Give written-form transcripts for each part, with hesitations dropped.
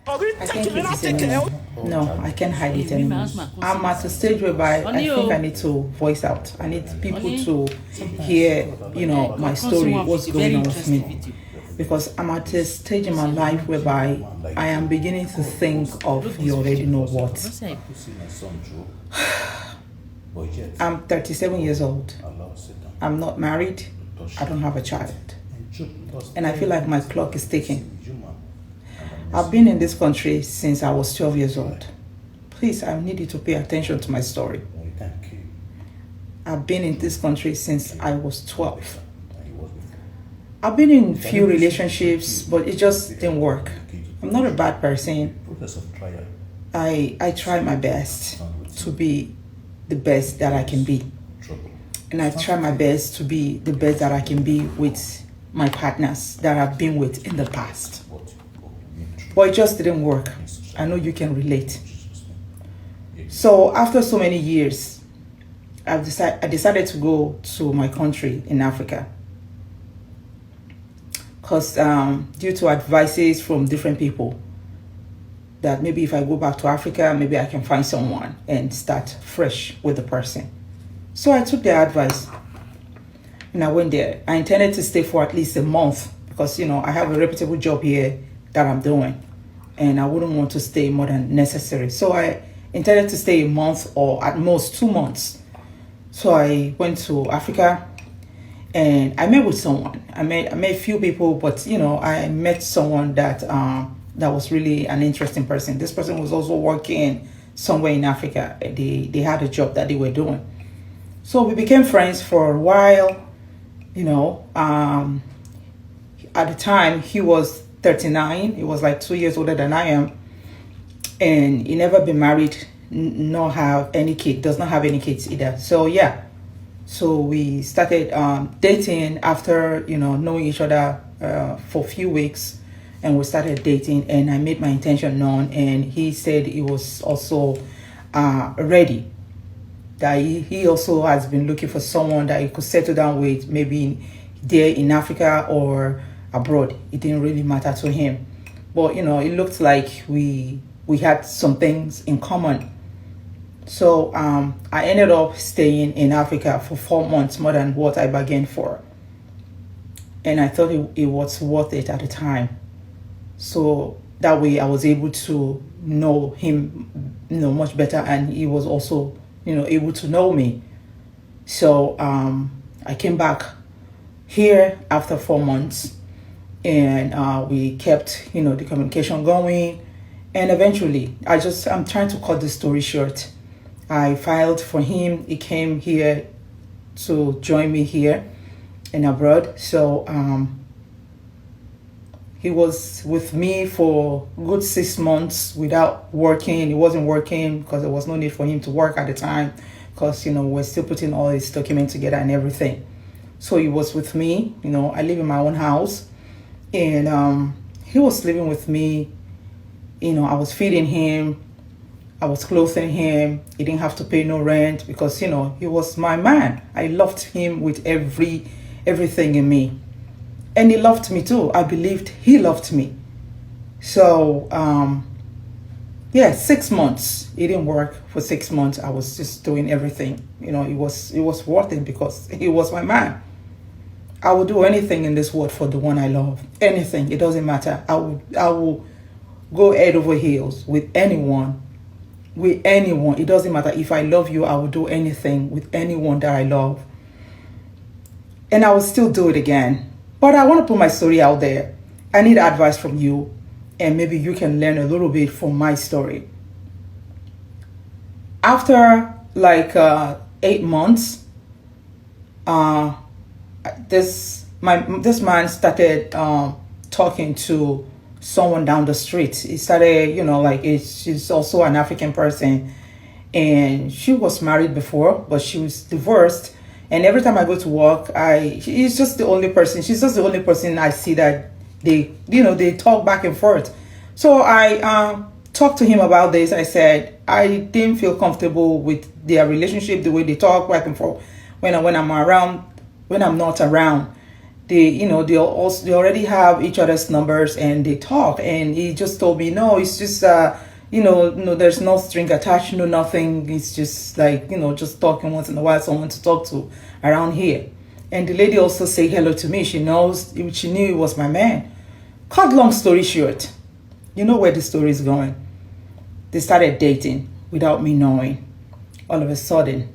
I can't keep this anymore. No, I can't hide it anymore. I'm at a stage whereby I think I need to voice out. I need people to hear, my story, what's going on with me. Because I'm at a stage in my life whereby I am beginning to think of you already know what. I'm 37 years old. I'm not married. I don't have a child. And I feel like my clock is ticking. I've been in this country since I was 12 years old. Please, I need you to pay attention to my story. I've been in this country since I was 12. I've been in few relationships, but it just didn't work. I'm not a bad person. I try my best to be the best that I can be. And I try my best to be the best that I can be with my partners that I've been with in the past. But it just didn't work. I know you can relate. So after so many years, I decided to go to my country in Africa. Because due to advices from different people, that maybe if I go back to Africa, maybe I can find someone and start fresh with the person. So I took their advice and I went there. I intended to stay for at least a month because, I have a reputable job here that I'm doing and I wouldn't want to stay more than necessary. So I intended to stay a month or at most 2 months. So I went to Africa and I met with someone. I met a few people, but, I met someone that was really an interesting person. This person was also working somewhere in Africa. They had a job that they were doing. So we became friends for a while, at the time he was 39. He was like 2 years older than I am. And he never been married, nor have any kid, does not have any kids either. So yeah. So we started dating after, knowing each other for a few weeks. And we started dating and I made my intention known. And he said he was also ready. That he also has been looking for someone that he could settle down with, maybe there in Africa or abroad. It didn't really matter to him. But, it looked like we had some things in common. So I ended up staying in Africa for 4 months, more than what I bargained for. And I thought it was worth it at the time. So that way I was able to know him, much better. And he was also able to know me. So I came back here after 4 months and we kept, the communication going. And eventually, I'm trying to cut the story short. I filed for him. He came here to join me here and abroad. So he was with me for a good 6 months without working. He wasn't working because there was no need for him to work at the time because, we're still putting all his documents together and everything. So he was with me. I live in my own house and he was living with me. I was feeding him. I was clothing him. He didn't have to pay no rent because, he was my man. I loved him with everything in me. And he loved me too. I believed he loved me. So, 6 months. It didn't work for 6 months. I was just doing everything. It was worth it because he was my man. I would do anything in this world for the one I love. Anything. It doesn't matter. I will go head over heels with anyone. With anyone. It doesn't matter. If I love you, I will do anything with anyone that I love. And I will still do it again. But I want to put my story out there. I need advice from you. And maybe you can learn a little bit from my story. After 8 months, this man started talking to someone down the street. He started, she's also an African person. And she was married before, but she was divorced. And every time I go to work, she's just the only person I see that they talk back and forth. So I talked to him about this. I said, I didn't feel comfortable with their relationship, the way they talk back and forth when I'm not around. they already have each other's numbers and they talk. And he just told me, no, it's just no, there's no string attached, no nothing. It's just like, just talking once in a while, someone to talk to around here. And the lady also say hello to me. She knew it was my man. Cut long story short, you know where the story is going. They started dating without me knowing. All of a sudden,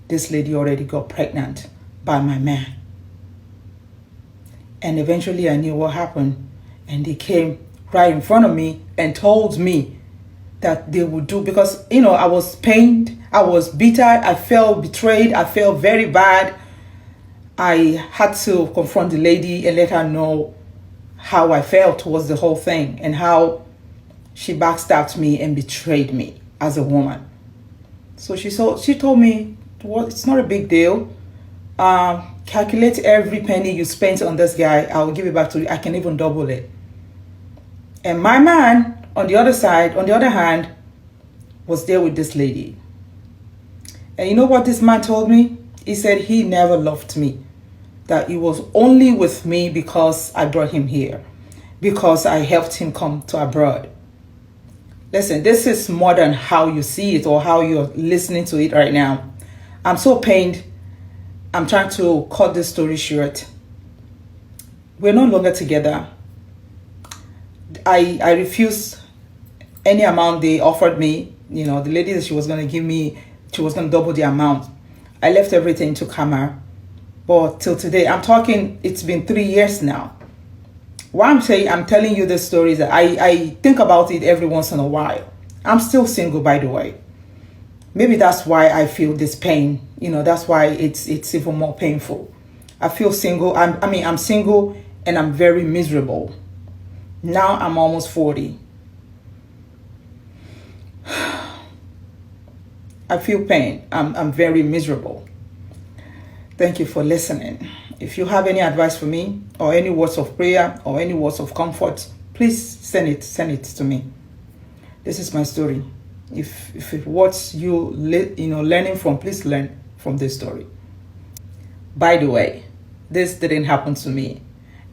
this lady already got pregnant by my man. And eventually I knew what happened. And they came right in front of me and told me that they would do, because, I was pained, I was bitter, I felt betrayed, I felt very bad. I had to confront the lady and let her know how I felt towards the whole thing and how she backstabbed me and betrayed me as a woman. So she told me, well, it's not a big deal. Calculate every penny you spent on this guy. I will give it back to you. I can even double it. And my man, on the other hand, was there with this lady. And you know what this man told me? He said he never loved me. That he was only with me because I brought him here. Because I helped him come to abroad. Listen, this is more than how you see it or how you're listening to it right now. I'm so pained. I'm trying to cut this story short. We're no longer together. I refused any amount they offered me. The lady that she was going to give me, she was going to double the amount. I left everything to Kamar. But till today, I'm talking, it's been 3 years now. Why I'm telling you this story is that I think about it every once in a while. I'm still single, by the way. Maybe that's why I feel this pain. That's why it's even more painful. I feel single. I'm single and I'm very miserable. Now I'm almost 40. I feel pain. I'm very miserable. Thank you for listening. If you have any advice for me or any words of prayer or any words of comfort, please send it to me. This is my story. If it what learning from, please learn from this story. By the way, this didn't happen to me.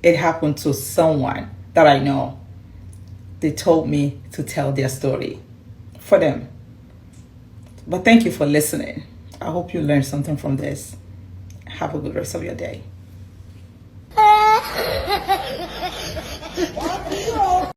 It happened to someone that I know. They told me to tell their story for them. But thank you for listening. I hope you learned something from this. Have a good rest of your day.